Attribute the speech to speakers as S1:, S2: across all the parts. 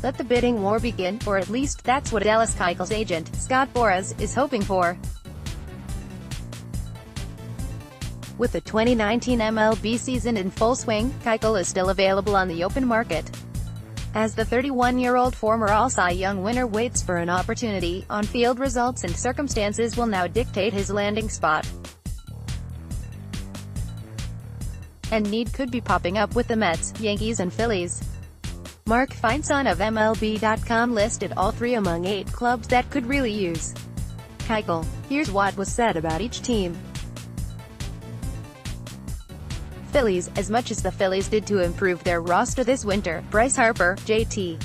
S1: Let the bidding war begin, or at least that's what Dallas Keuchel's agent, Scott Boras, is hoping for. With the 2019 MLB season in full swing, Keuchel is still available on the open market. As the 31-year-old former All-Cy Young winner waits for an opportunity, on-field results and circumstances will now dictate his landing spot. And need could be popping up with the Mets, Yankees and Phillies. Mark Feinsand of MLB.com listed all three among 8 clubs that could really use Keuchel. Here's what was said about each team. Phillies. As much as the Phillies did to improve their roster this winter, Bryce Harper, JT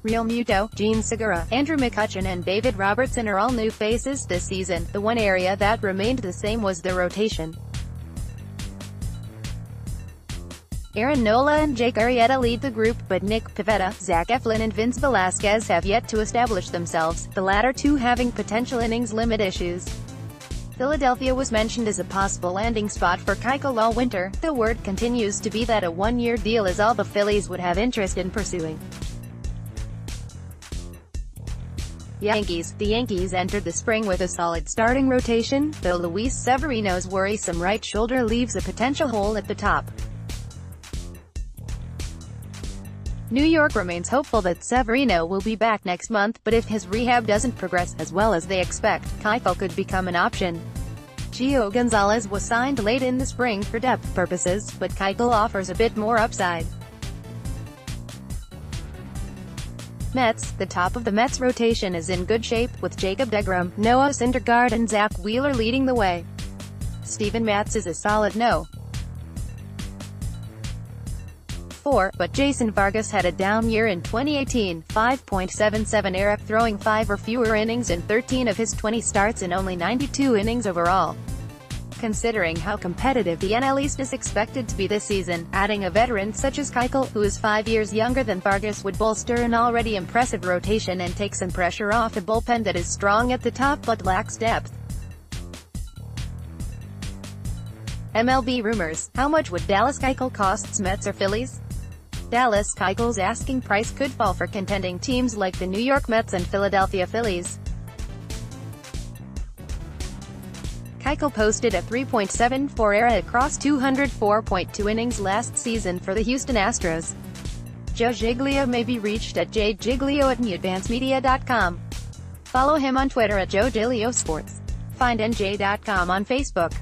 S1: Realmuto, Gene Segura, Andrew McCutchen and David Robertson are all new faces this season. The one area that remained the same was the rotation. Aaron Nola and Jake Arrieta lead the group, but Nick Pivetta, Zach Eflin and Vince Velasquez have yet to establish themselves, the latter two having potential innings limit issues. Philadelphia was mentioned as a possible landing spot for Keuchel all winter. The word continues to be that a one-year deal is all the Phillies would have interest in pursuing. Yankees. The Yankees entered the spring with a solid starting rotation, though Luis Severino's worrisome right shoulder leaves a potential hole at the top. New York remains hopeful that Severino will be back next month, but if his rehab doesn't progress as well as they expect, Keuchel could become an option. Gio Gonzalez was signed late in the spring for depth purposes, but Keuchel offers a bit more upside. Mets. The top of the Mets rotation is in good shape, with Jacob deGrom, Noah Syndergaard and Zach Wheeler leading the way. Steven Matz is a solid no. 4, but Jason Vargas had a down year in 2018, 5.77 ERA, throwing 5 or fewer innings in 13 of his 20 starts and only 92 innings overall. Considering how competitive the NL East is expected to be this season, adding a veteran such as Keuchel, who is 5 years younger than Vargas, would bolster an already impressive rotation and take some pressure off a bullpen that is strong at the top but lacks depth. MLB rumors. How much would Dallas Keuchel cost Mets or Phillies? Dallas Keuchel's asking price could fall for contending teams like the New York Mets and Philadelphia Phillies. Keuchel posted a 3.74 ERA across 204.2 innings last season for the Houston Astros. Joe Giglio may be reached at jgiglio@newadvancemedia.com. Follow him on Twitter at JoeGiglioSports. Find NJ.com on Facebook.